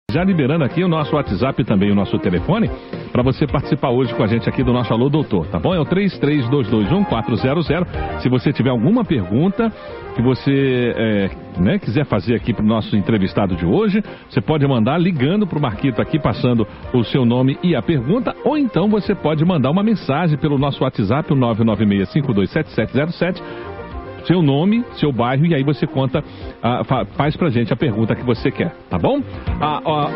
Já liberando aqui o nosso WhatsApp e também o nosso telefone para você participar hoje com a gente aqui do nosso Alô Doutor, tá bom? É o 33221-400. Se você tiver alguma pergunta que você quiser fazer aqui para o nosso entrevistado de hoje, você pode mandar ligando para o Marquito aqui, passando o seu nome e a pergunta, ou então você pode mandar uma mensagem pelo nosso WhatsApp, o 996527707, seu nome, seu bairro, e aí você conta, faz pra gente a pergunta que você quer, tá bom?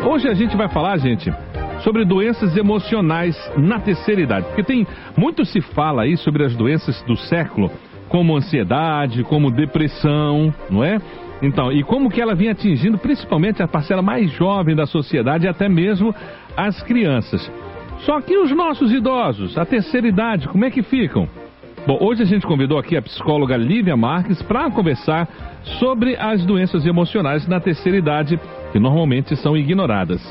Hoje a gente vai falar, gente, sobre doenças emocionais na terceira idade, porque muito se fala aí sobre as doenças do século, como ansiedade, como depressão, não é? Então, e como que ela vem atingindo principalmente a parcela mais jovem da sociedade e até mesmo as crianças. Só que os nossos idosos, a terceira idade, como é que ficam? Bom, hoje a gente convidou aqui a psicóloga Lívia Marques para conversar sobre as doenças emocionais na terceira idade, que normalmente são ignoradas.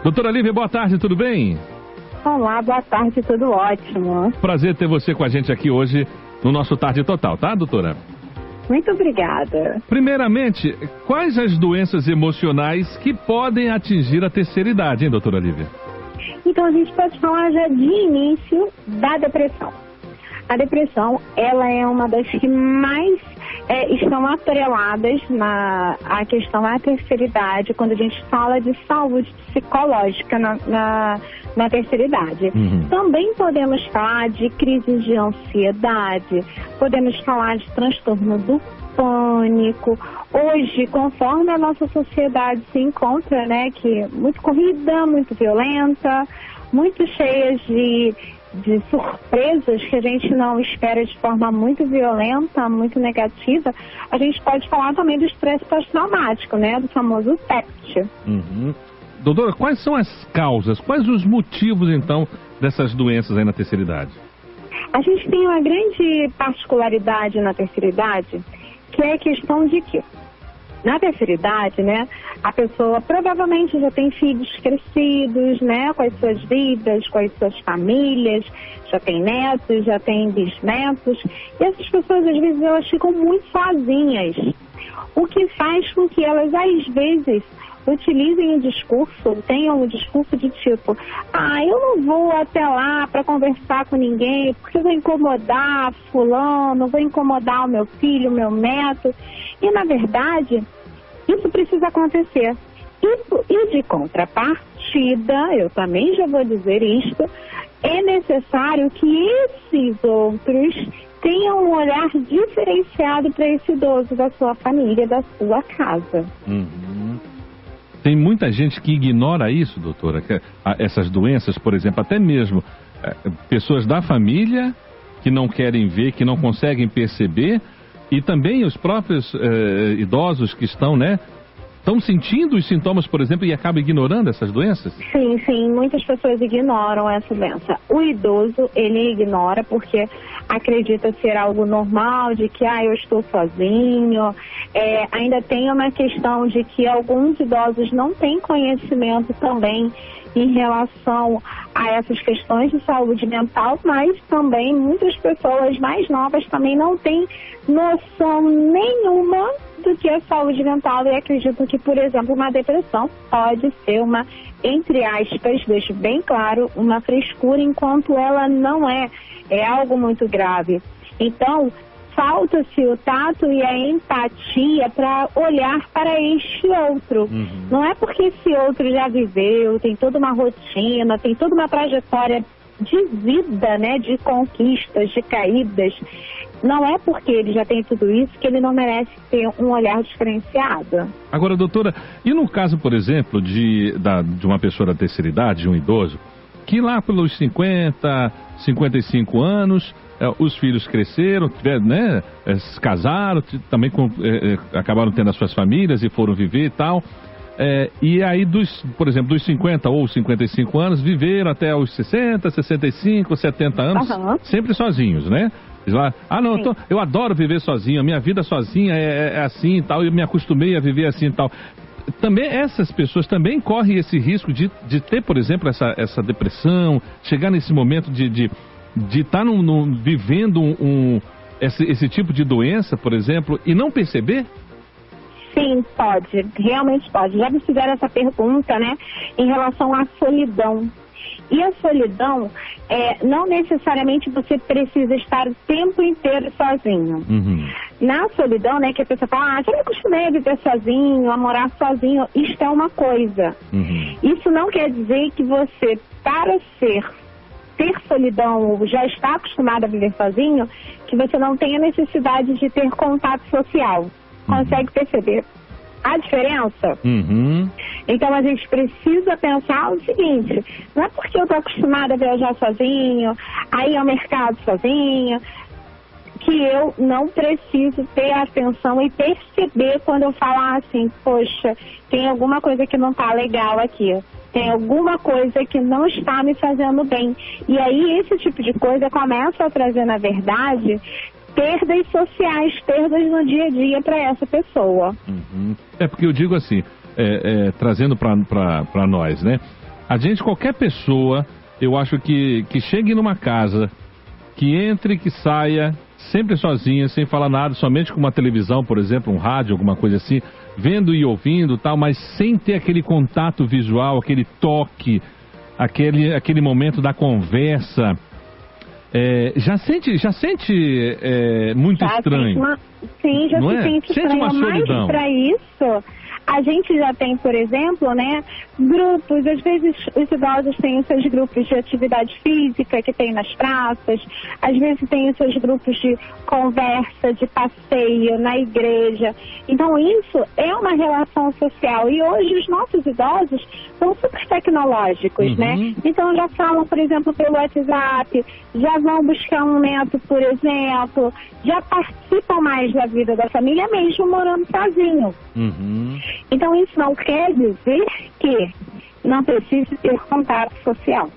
Doutora Lívia, boa tarde, tudo bem? Olá, boa tarde, tudo ótimo. Prazer ter você com a gente aqui hoje no nosso Tarde Total, tá, doutora? Muito obrigada. Primeiramente, quais as doenças emocionais que podem atingir a terceira idade, hein, doutora Lívia? Então a gente pode falar já de início da depressão. A depressão, ela é uma das que mais estão atreladas à questão da terceira idade, quando a gente fala de saúde psicológica na terceira idade. Uhum. Também podemos falar de crises de ansiedade, podemos falar de transtorno do pânico. Hoje, conforme a nossa sociedade se encontra, né, que muito corrida, muito violenta, muito cheia de surpresas que a gente não espera de forma muito violenta, muito negativa, a gente pode falar também do estresse pós-traumático, né, do famoso TEPT. Uhum. Doutora, quais são as causas, quais os motivos, então, dessas doenças aí na terceira idade? A gente tem uma grande particularidade na terceira idade, que é a questão de que, na terceira idade, né, a pessoa provavelmente já tem filhos crescidos, né, com as suas vidas, com as suas famílias, já tem netos, já tem bisnetos, e essas pessoas, às vezes, elas ficam muito sozinhas, o que faz com que elas, às vezes, utilizem o discurso, tenham o discurso de tipo, eu não vou até lá para conversar com ninguém, porque eu vou incomodar fulano, vou incomodar o meu filho, o meu neto. E, na verdade, isso precisa acontecer. E de contrapartida, eu também já vou dizer isto, é necessário que esses outros tenham um olhar diferenciado para esse idoso da sua família, da sua casa. Uhum. Tem muita gente que ignora isso, doutora, essas doenças, por exemplo, até mesmo pessoas da família que não querem ver, que não conseguem perceber, e também os próprios idosos que estão sentindo os sintomas, por exemplo, e acabam ignorando essas doenças? Sim, muitas pessoas ignoram essa doença. O idoso, ele ignora porque acredita ser algo normal, de que eu estou sozinho. Ainda tem uma questão de que alguns idosos não têm conhecimento também em relação a essas questões de saúde mental, mas também muitas pessoas mais novas também não têm noção nenhuma do que é saúde mental e acreditam que, por exemplo, uma depressão pode ser uma, entre aspas, deixo bem claro, uma frescura, enquanto ela não é algo muito grave. Então, falta-se o tato e a empatia para olhar para este outro. Uhum. Não é porque esse outro já viveu, tem toda uma rotina, tem toda uma trajetória de vida, né, de conquistas, de caídas. Não é porque ele já tem tudo isso que ele não merece ter um olhar diferenciado. Agora, doutora, e no caso, por exemplo, de uma pessoa da terceira idade, de um idoso, que lá pelos 50, 55 anos, os filhos cresceram, se casaram, também acabaram tendo as suas famílias e foram viver e tal. E aí, por exemplo, dos 50 ou 55 anos, viveram até os 60, 65, 70 anos, sempre sozinhos, né? Diz lá, eu adoro viver sozinho, a minha vida sozinha é assim e tal, eu me acostumei a viver assim e tal. Também essas pessoas também correm esse risco de ter, por exemplo, essa depressão, chegar nesse momento de estar vivendo esse tipo de doença, por exemplo, e não perceber? Sim, pode, realmente pode. Já me fizeram essa pergunta, né, em relação à solidão. E a solidão, não necessariamente você precisa estar o tempo inteiro sozinho. Uhum. Na solidão, né, que a pessoa fala, já me acostumei a viver sozinho, a morar sozinho, isto é uma coisa. Uhum. Isso não quer dizer que você, para ter solidão, ou já está acostumado a viver sozinho, que você não tenha necessidade de ter contato social. Consegue perceber a diferença? Uhum. Então a gente precisa pensar o seguinte, não é porque eu estou acostumada a viajar sozinho, a ir ao mercado sozinho, que eu não preciso ter atenção e perceber quando eu falar assim, poxa, tem alguma coisa que não está legal aqui, tem alguma coisa que não está me fazendo bem. E aí esse tipo de coisa começa a trazer, na verdade, perdas sociais, perdas no dia a dia para essa pessoa. Uhum. É porque eu digo assim, trazendo para nós, né? A gente, qualquer pessoa, eu acho que chegue numa casa, que entre, que saia, sempre sozinha, sem falar nada, somente com uma televisão, por exemplo, um rádio, alguma coisa assim, vendo e ouvindo tal, mas sem ter aquele contato visual, aquele toque, aquele momento da conversa. Já sente muito estranho. Sim, já não se é? sente estranho, uma solidão. Mas para isso, a gente já tem, por exemplo, né, grupos, às vezes os idosos têm os seus grupos de atividade física que tem nas praças, às vezes tem os seus grupos de conversa, de passeio na igreja. Então isso é uma relação social e hoje os nossos idosos são super tecnológicos, né? Então já falam, por exemplo, pelo WhatsApp, já vão buscar um neto, por exemplo, já participam mais da vida da família mesmo morando sozinho. Então isso não quer dizer que não precise ter contato social.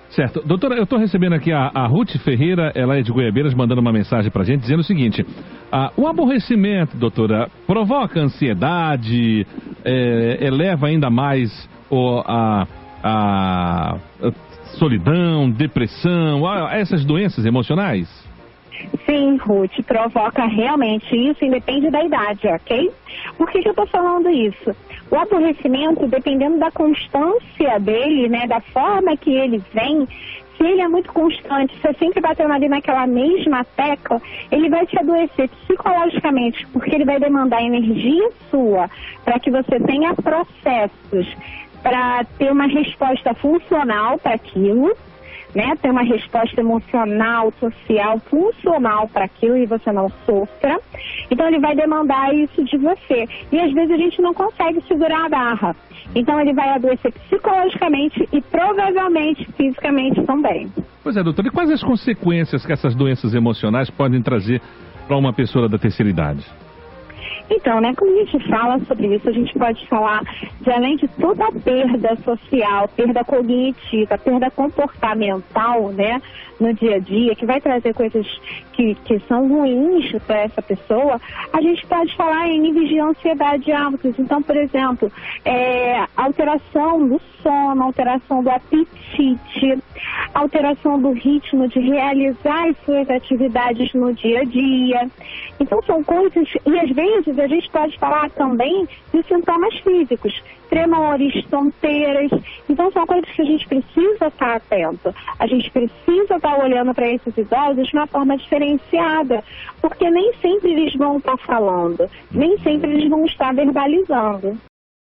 Certo. Doutora, eu estou recebendo aqui a Ruth Ferreira, ela é de Goiabeiras, mandando uma mensagem pra gente, dizendo o seguinte, o aborrecimento, doutora, provoca ansiedade, eleva ainda mais a solidão, depressão, essas doenças emocionais? Sim, Ruth, provoca realmente isso, independe da idade, ok? Por que eu estou falando isso? O aborrecimento, dependendo da constância dele, né, da forma que ele vem, se ele é muito constante, se é sempre batendo ali naquela mesma tecla, ele vai te adoecer psicologicamente, porque ele vai demandar energia sua para que você tenha processos para ter uma resposta funcional para aquilo, né, ter uma resposta emocional, social, funcional para aquilo e você não sofra. Então ele vai demandar isso de você. E às vezes a gente não consegue segurar a barra. Então ele vai adoecer psicologicamente e provavelmente fisicamente também. Pois é, doutora, e quais as consequências que essas doenças emocionais podem trazer para uma pessoa da terceira idade? Então, né, quando a gente fala sobre isso, a gente pode falar de, além de toda a perda social, perda cognitiva, perda comportamental, né, no dia a dia, que vai trazer coisas que são ruins para essa pessoa, a gente pode falar em níveis de ansiedade altos. Então, por exemplo, alteração do sono, alteração do apetite, alteração do ritmo de realizar as suas atividades no dia a dia. Então, são coisas, e às vezes a gente pode falar também de sintomas físicos, tremores, tonteiras. Então, são coisas que a gente precisa estar atento. A gente precisa estar olhando para esses idosos de uma forma diferenciada, porque nem sempre eles vão estar falando, nem sempre eles vão estar verbalizando.